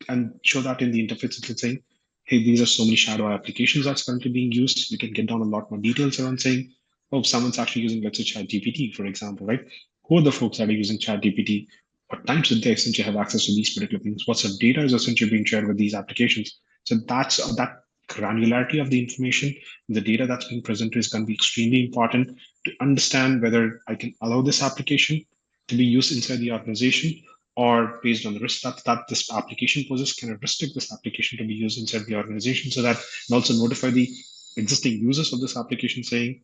then show that in the interface itself saying, hey, these are so many shadow applications that's currently being used. We can get down a lot more details around saying, oh, someone's actually using, let's say, ChatGPT, for example, right? Who are the folks that are using ChatGPT? What times did they essentially have access to these particular things? What sort of data is essentially being shared with these applications? So that's that granularity of the information, the data that's being presented is going to be extremely important to understand whether I can allow this application to be used inside the organization, or based on the risk that this application poses, can I restrict this application to be used inside the organization so that and also notify the existing users of this application saying,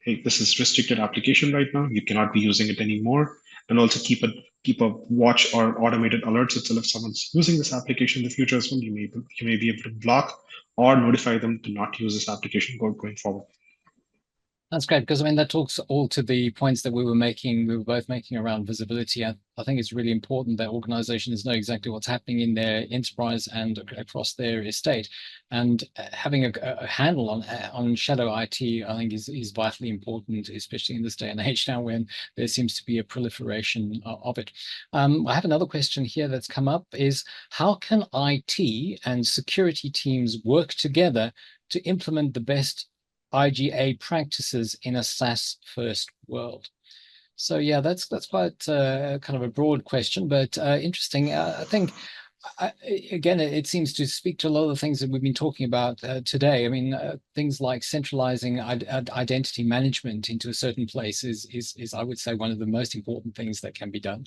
hey, this is restricted application right now. You cannot be using it anymore. And also keep a watch or automated alerts itself. If someone's using this application in the future as well, you may be able to block or notify them to not use this application going forward. That's great, because I mean that talks all to the points that we were both making around visibility. I think it's really important that organizations know exactly what's happening in their enterprise and across their estate, and having a handle on shadow IT, I think is vitally important, especially in this day and age now when there seems to be a proliferation of it. I have another question here that's come up: is how can IT and security teams work together to implement the best IGA practices in a SaaS-first world? So yeah, that's quite kind of a broad question, but interesting. I think again, it seems to speak to a lot of the things that we've been talking about today. I mean, things like centralizing identity management into a certain place is I would say one of the most important things that can be done.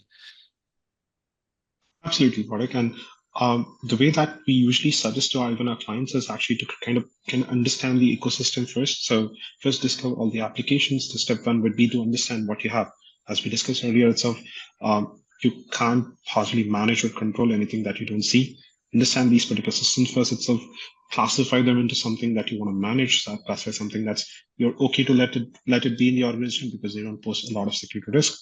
Absolutely, Warwick. And the way that we usually suggest to even our clients is actually to can understand the ecosystem first. So first discover all the applications. The step one would be to understand what you have. As we discussed earlier itself, you can't possibly manage or control anything that you don't see. Understand these particular systems first itself, classify them into something that you want to manage, so classify something that's you're okay to let it be in the organization because they don't pose a lot of security risk,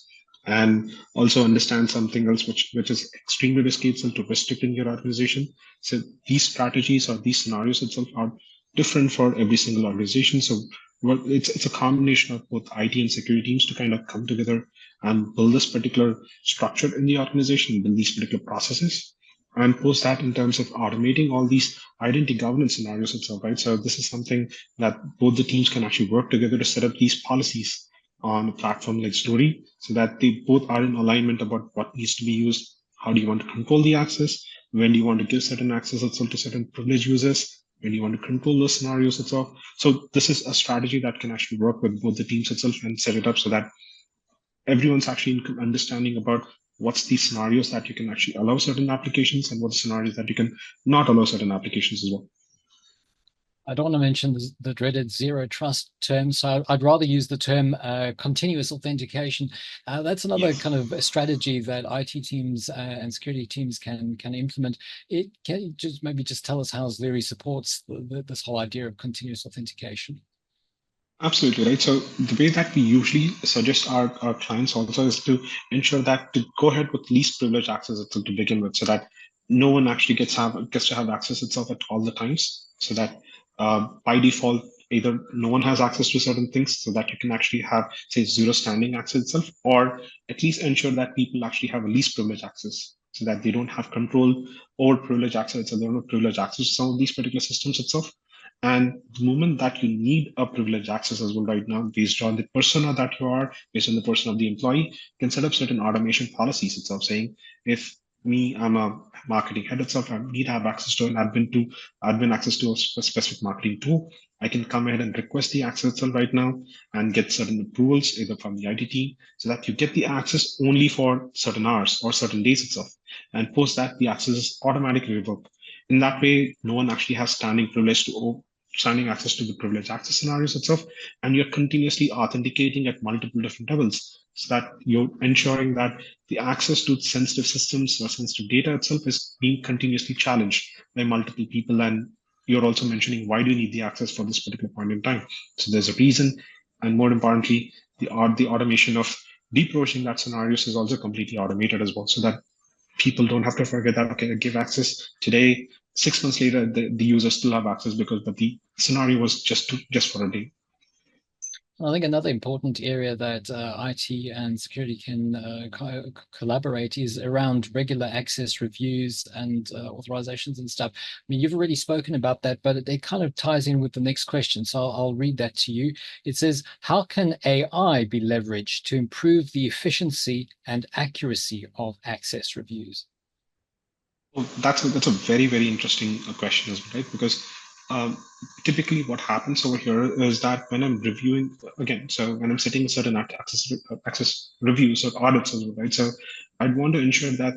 and also understand something else which is extremely risky itself to restrict in your organization. So these strategies or these scenarios itself are different for every single organization. So it's a combination of both IT and security teams to kind of come together and build this particular structure in the organization, build these particular processes, and post that in terms of automating all these identity governance scenarios itself, right? So this is something that both the teams can actually work together to set up these policies on a platform like Zluri, so that they both are in alignment about what needs to be used. How do you want to control the access? When do you want to give certain access itself to certain privileged users? When do you want to control those scenarios itself? So this is a strategy that can actually work with both the teams itself and set it up so that everyone's actually understanding about what's the scenarios that you can actually allow certain applications and what the scenarios that you can not allow certain applications as well. I don't want to mention the dreaded zero trust term, so I'd rather use the term continuous authentication. That's another kind of a strategy that IT teams and security teams can implement. Can you just tell us how Zluri supports this whole idea of continuous authentication? Absolutely right. So the way that we usually suggest our clients also is to ensure that to go ahead with least privilege access itself to begin with, so that no one actually gets to have access itself at all the times, so that by default, either no one has access to certain things, so that you can actually have, say, zero standing access itself, or at least ensure that people actually have a least privilege access, so that they don't have control over privilege access. So they don't have privilege access to some of these particular systems itself. And the moment that you need a privileged access as well right now, based on the persona that you are, based on the person of the employee, you can set up certain automation policies itself saying, if I'm a marketing head itself, I need to have access to an admin access to a specific marketing tool. I can come ahead and request the access itself right now and get certain approvals either from the IT team, so that you get the access only for certain hours or certain days itself. And post that, the access is automatically revoked. In that way, no one actually has standing access to the privileged access scenarios itself, and you're continuously authenticating at multiple different levels, so that you're ensuring that the access to sensitive systems or sensitive data itself is being continuously challenged by multiple people. And you're also mentioning, why do you need the access for this particular point in time? So there's a reason, and more importantly, the automation of deprovisioning that scenarios is also completely automated as well, so that people don't have to forget that, okay, I give access today, 6 months later, the users still have access because the scenario was just for a day. I think another important area that IT and security can collaborate is around regular access reviews and authorizations and stuff. I mean, you've already spoken about that, but it kind of ties in with the next question. So I'll read that to you. It says, how can AI be leveraged to improve the efficiency and accuracy of access reviews? Well, that's a very, very interesting question as well, right? Because um, typically what happens over here is that when I'm reviewing again, so when I'm setting certain access reviews or audits as well, right? So I'd want to ensure that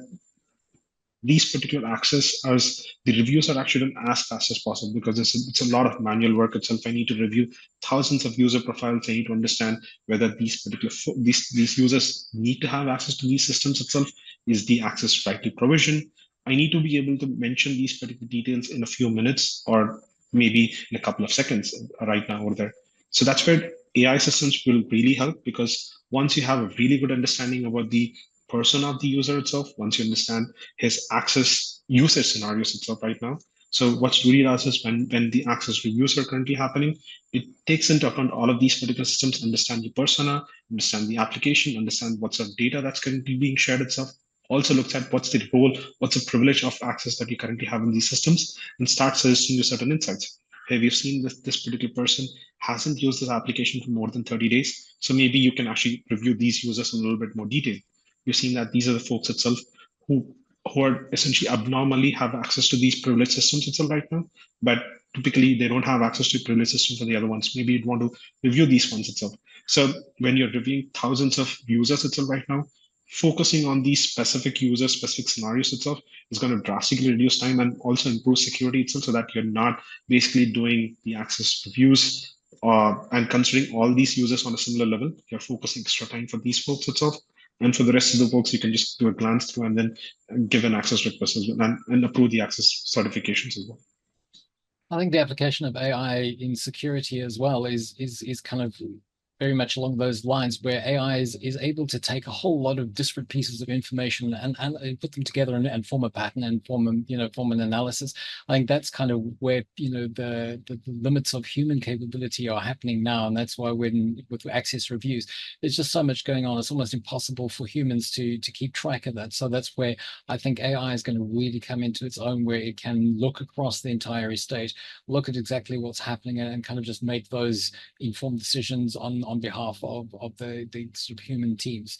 these particular access as the reviews are actually done as fast as possible, because it's a lot of manual work itself. I need to review thousands of user profiles. I need to understand whether these particular these users need to have access to these systems itself. Is the access rightly provisioned? I need to be able to mention these particular details in a few minutes or maybe in a couple of seconds right now over there. So that's where AI systems will really help, because once you have a really good understanding about the person of the user itself, once you understand his access usage scenarios itself right now. So what Zluri does is when the access reviews are currently happening, it takes into account all of these particular systems, understand the persona, understand the application, understand what's the data that's currently being shared itself, also looks at what's the role, what's the privilege of access that you currently have in these systems, and starts suggesting you certain insights. Hey, we've seen this particular person hasn't used this application for more than 30 days. So maybe you can actually review these users in a little bit more detail. You've seen that these are the folks itself who are essentially abnormally have access to these privilege systems itself right now, but typically they don't have access to privilege system for the other ones. Maybe you'd want to review these ones itself. So when you're reviewing thousands of users itself right now, focusing on these specific users, specific scenarios itself is going to drastically reduce time and also improve security itself, so that you're not basically doing the access reviews and considering all these users on a similar level. You're focusing extra time for these folks itself. And for the rest of the folks, you can just do a glance through and then give an access request as well, and approve the access certifications as well. I think the application of AI in security as well is kind of very much along those lines, where AI is able to take a whole lot of disparate pieces of information and put them together and form a pattern and form an analysis. I think that's kind of where the limits of human capability are happening now, and that's why with access reviews, there's just so much going on. It's almost impossible for humans to keep track of that. So that's where I think AI is going to really come into its own, where it can look across the entire estate, look at exactly what's happening, and kind of just make those informed decisions on behalf of the sort of human teams.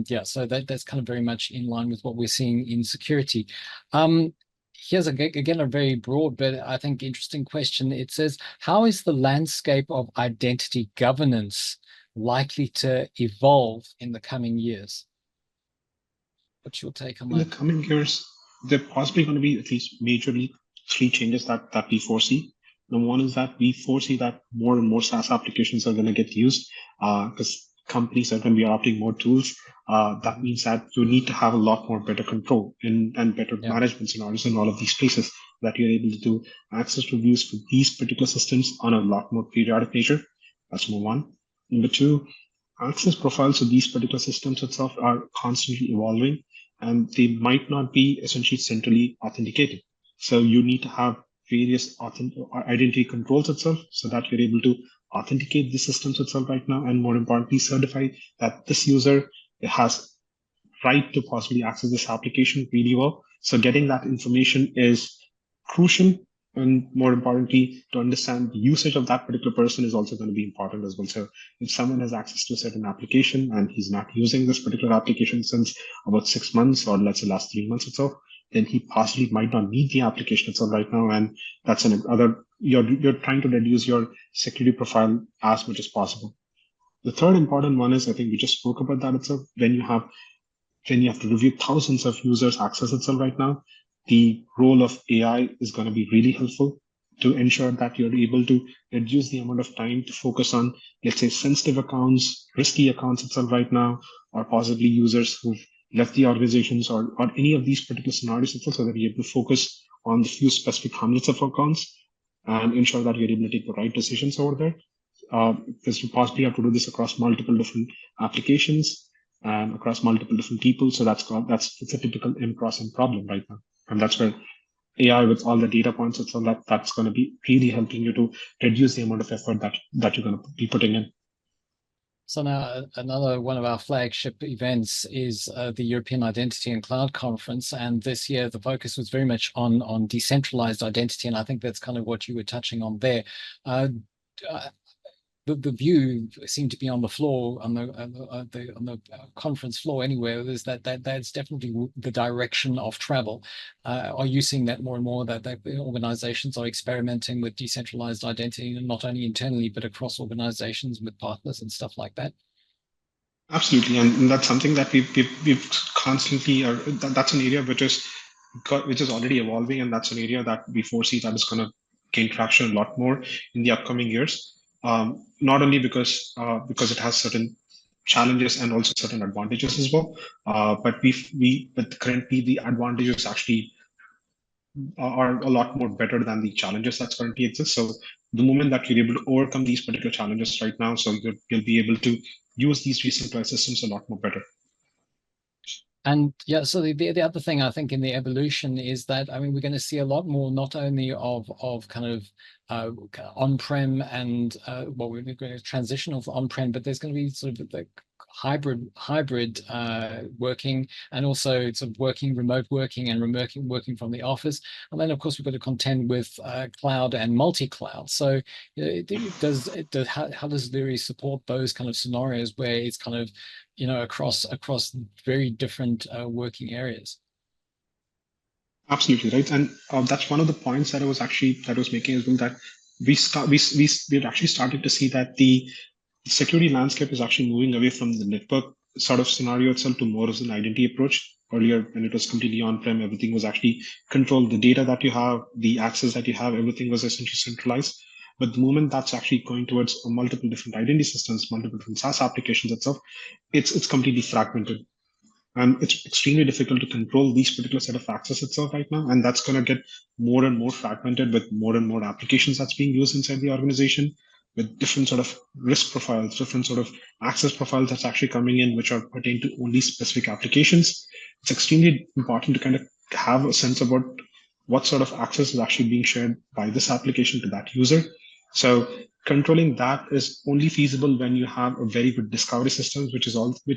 Yeah, so that's kind of very much in line with what we're seeing in security. Here's again a very broad but I think interesting question. It says, how is the landscape of identity governance likely to evolve in the coming years? What's your take on In the that? coming years, there are possibly going to be at least majorly three changes that we foresee. Number one is that we foresee that more and more SaaS applications are going to get used because companies are going to be adopting more tools. That means that you need to have a lot more better control and better management scenarios in all of these places, that you're able to do access reviews for these particular systems on a lot more periodic nature. That's number one. Number two, access profiles of these particular systems itself are constantly evolving, and they might not be essentially centrally authenticated. So you need to have various identity controls itself, so that you're able to authenticate the systems itself right now, and more importantly, certify that this user has right to possibly access this application really well. So getting that information is crucial, and more importantly, to understand the usage of that particular person is also going to be important as well. So if someone has access to a certain application and he's not using this particular application since about 6 months, or let's say last 3 months or so, then he possibly might not need the application itself right now. And that's another, you're trying to reduce your security profile as much as possible. The third important one is, I think we just spoke about that itself, when you have to review thousands of users access itself right now, the role of AI is going to be really helpful to ensure that you're able to reduce the amount of time to focus on, let's say, sensitive accounts, risky accounts itself right now, or possibly users who've left the organizations, or any of these particular scenarios itself, so that you're able to focus on the few specific hundreds of accounts and ensure that you're able to take the right decisions over there. Because you possibly have to do this across multiple different applications. and across multiple different people. So it's a typical in-process problem right now. And that's where AI with all the data points and so that's going to be really helping you to reduce the amount of effort that you're going to be putting in. So now another one of our flagship events is the European Identity and Cloud Conference. And this year, the focus was very much on decentralized identity. And I think that's kind of what you were touching on there. The view seemed to be on the floor, on the conference floor anywhere, is that's definitely the direction of travel. Are you seeing that more and more, that organizations are experimenting with decentralized identity, not only internally, but across organizations with partners and stuff like that? Absolutely, and that's something that we've constantly that's an area which is already evolving, and that's an area that we foresee that is going to gain traction a lot more in the upcoming years. Not only because it has certain challenges and also certain advantages as well, but currently the advantages actually are a lot more better than the challenges that currently exist. So the moment that you're able to overcome these particular challenges right now, so you'll be able to use these decentralized systems a lot more better. And yeah, so the other thing I think in the evolution is that, I mean, we're going to see a lot more, not only of kind of on-prem and well, we're going to transition off on-prem, but there's going to be sort of like hybrid working, and also sort of remote working and working from the office. And then of course we've got to contend with cloud and multi-cloud. So how does Zluri support those kind of scenarios where it's kind of, you know, across very different working areas? Absolutely right, and that's one of the points that I was making as well, that we've actually started to see that the security landscape is actually moving away from the network sort of scenario itself to more of an identity approach. Earlier, when it was completely on-prem, everything was actually controlled. The data that you have, the access that you have, everything was essentially centralized. But the moment that's actually going towards multiple different identity systems, multiple different SaaS applications itself, it's completely fragmented. And it's extremely difficult to control these particular set of access itself right now. And that's going to get more and more fragmented with more and more applications that's being used inside the organization, with different sort of risk profiles, different sort of access profiles that's actually coming in, which are pertain to only specific applications. It's extremely important to kind of have a sense about what sort of access is actually being shared by this application to that user. So controlling that is only feasible when you have a very good discovery systems, which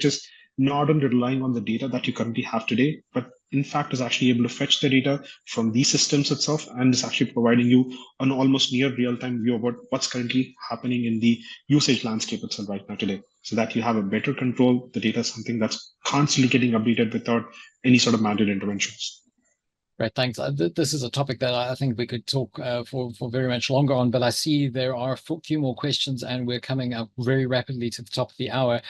is not only relying on the data that you currently have today, but in fact is actually able to fetch the data from these systems itself, and is actually providing you an almost near real-time view about what's currently happening in the usage landscape itself right now today, so that you have a better control. The data is something that's constantly getting updated without any sort of manual interventions. Great, thanks. This is a topic that I think we could talk for very much longer on, but I see there are a few more questions and we're coming up very rapidly to the top of the hour.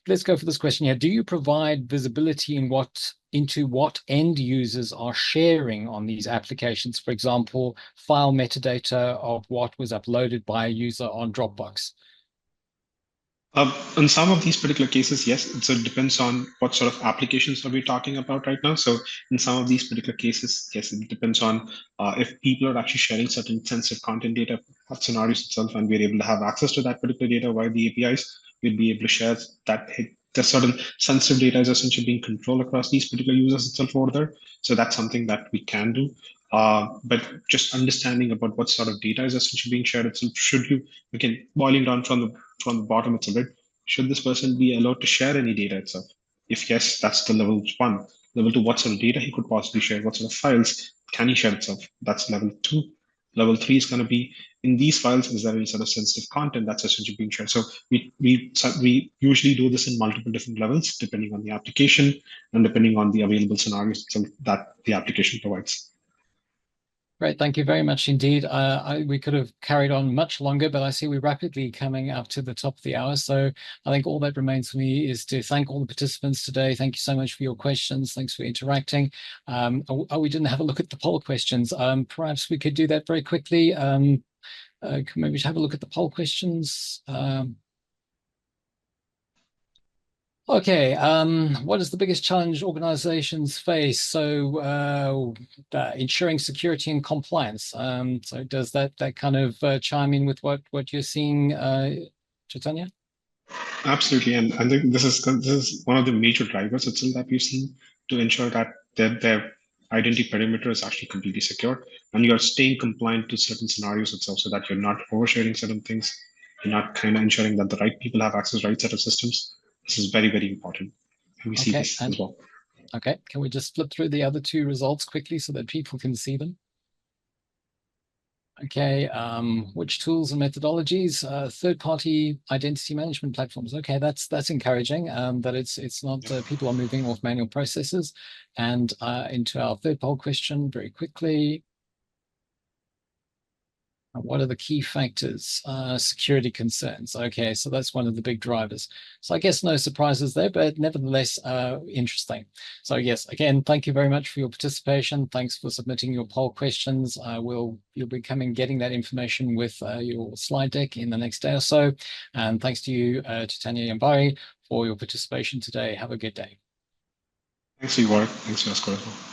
Let's go for this question here. Do you provide visibility into what end users are sharing on these applications? For example, file metadata of what was uploaded by a user on Dropbox. In some of these particular cases, yes. So it depends on what sort of applications are we talking about right now. So in some of these particular cases, yes, it depends on if people are actually sharing certain sensitive content data scenarios itself, and we're able to have access to that particular data via the APIs, we'll be able to share that. The certain sensitive data is essentially being controlled across these particular users itself over there. So that's something that we can do. But just understanding about what sort of data is essentially being shared itself, again, boiling down from the bottom it's a bit, should this person be allowed to share any data itself? If yes, that's the level 1. Level 2, what sort of data he could possibly share, what sort of files can he share itself? That's level 2. Level 3 is going to be, in these files, is there any sort of sensitive content that's essentially being shared? So we usually do this in multiple different levels, depending on the application and depending on the available scenarios that the application provides. Great, thank you very much indeed. We could have carried on much longer, but I see we're rapidly coming up to the top of the hour. So I think all that remains for me is to thank all the participants today. Thank you so much for your questions. Thanks for interacting. We didn't have a look at the poll questions. Perhaps we could do that very quickly. Maybe have a look at the poll questions. Okay, what is the biggest challenge organizations face? So ensuring security and compliance. So does that kind of chime in with what you're seeing, Chaithanya? Absolutely, and I think this is one of the major drivers itself that we've seen to ensure that their identity perimeter is actually completely secure, and you're staying compliant to certain scenarios itself, so that you're not oversharing certain things, you're not kind of ensuring that the right people have access to the right set of systems. This is very, very important, and we see Okay, this and as well. okay, can we just flip through the other two results quickly so that people can see them? Okay, which tools and methodologies? Third-party identity management platforms. Okay, that's encouraging. That it's not people are moving off manual processes. And into our third poll question very quickly. What are the key factors? Security concerns. Okay, so that's one of the big drivers. So I guess no surprises there, but nevertheless interesting. So yes, again, thank you very much for your participation. Thanks for submitting your poll questions. You'll be getting that information with your slide deck in the next day or so. And thanks to you, Chaithanya Yambari, for your participation today. Have a good day. Thanks, Warwick. Thanks, Oscar, as well.